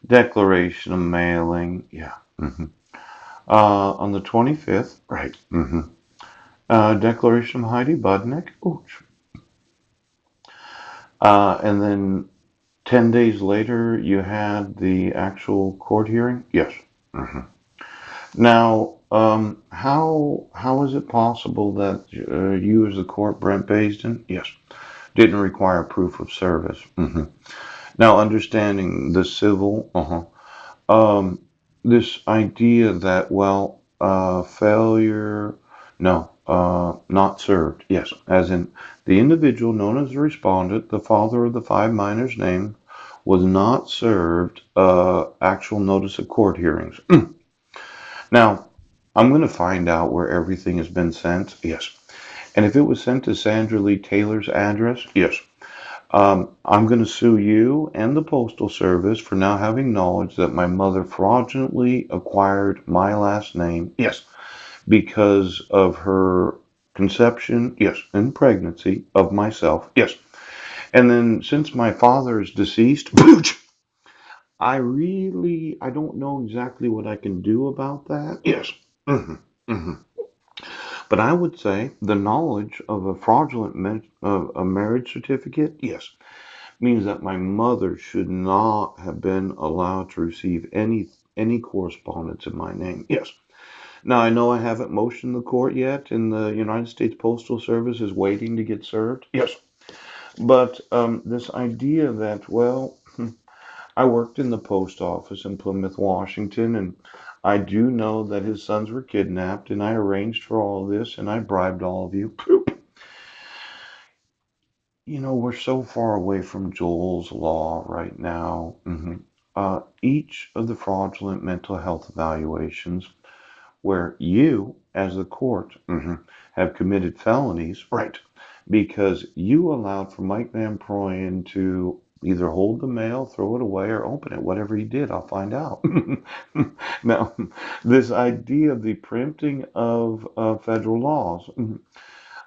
Declaration of mailing. Yeah. On the 25th. Right. Declaration of Heidi Budnick. Ooh. And then 10 days later, you had the actual court hearing? Yes. hmm Now, how is it possible that you, as the court, Brent Baisden, yes, didn't require proof of service? Now, understanding the civil, this idea that, well, failure, no, not served, yes, as in the individual known as the respondent, the father of the five minors named, was not served actual notice of court hearings. Now, I'm going to find out where everything has been sent, yes. And if it was sent to Sandra Lee Taylor's address, yes. I'm going to sue you and the Postal Service for now having knowledge that my mother fraudulently acquired my last name, yes, because of her conception, yes, and pregnancy of myself, yes. And then since my father is deceased, I don't know exactly what I can do about that. Yes. hmm hmm But I would say the knowledge of a fraudulent a marriage certificate, yes, means that my mother should not have been allowed to receive any correspondence in my name. Yes. Now I know I haven't motioned the court yet, and the United States Postal Service is waiting to get served. Yes. But this idea that, well, I worked in the post office in Plymouth, Washington, and I do know that his sons were kidnapped, and I arranged for all of this, and I bribed all of you. You know, we're so far away from Joel's law right now. Each of the fraudulent mental health evaluations where you, as the court, have committed felonies, right? Because you allowed for Mike Van Proyen to either hold the mail, throw it away, or open it. Whatever he did, I'll find out. Now, this idea of the preempting of federal laws.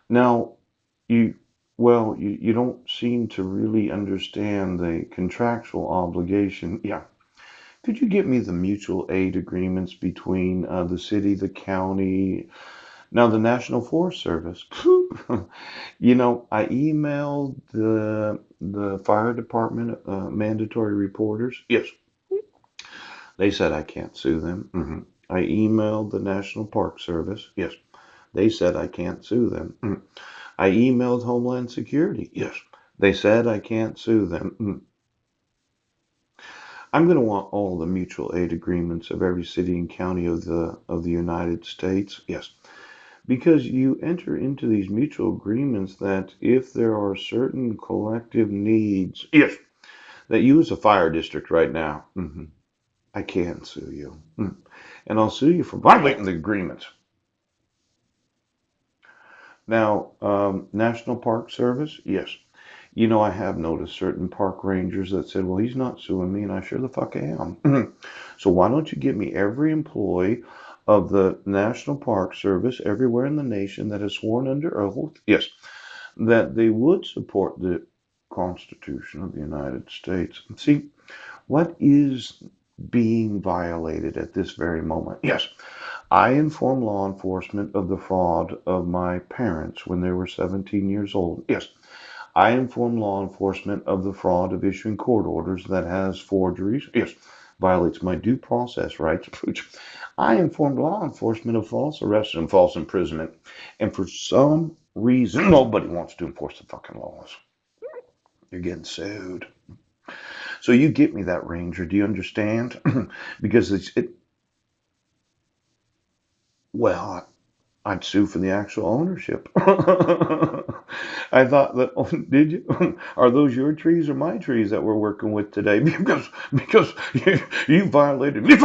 Now, you, you don't seem to really understand the contractual obligation. Yeah. Could you get me the mutual aid agreements between the city, the county, now the National Forest Service? You know, I emailed the fire department mandatory reporters. Yes, they said I can't sue them. I emailed the National Park Service. Yes, they said I can't sue them. I emailed Homeland Security. Yes, they said I can't sue them. I'm going to want all the mutual aid agreements of every city and county of the United States. Yes, because you enter into these mutual agreements that if there are certain collective needs, yes, that you as a fire district right now, I can sue you, and I'll sue you for violating the agreements. Now, National Park Service, yes. You know, I have noticed certain park rangers that said, well, he's not suing me, and I sure the fuck am. So why don't you give me every employee of the National Park Service everywhere in the nation that has sworn under oath, yes, that they would support the Constitution of the United States. See, what is being violated at this very moment? Yes, I informed law enforcement of the fraud of my parents when they were 17 years old. Yes, I informed law enforcement of the fraud of issuing court orders that has forgeries. Yes, violates my due process rights. I informed law enforcement of false arrest and false imprisonment. And for some reason, nobody wants to enforce the fucking laws. You're getting sued. So you get me that, Ranger. Do you understand? Because well, I'd sue for the actual ownership. I thought that, oh, did you? Are those your trees or my trees that we're working with today? Because you violated me.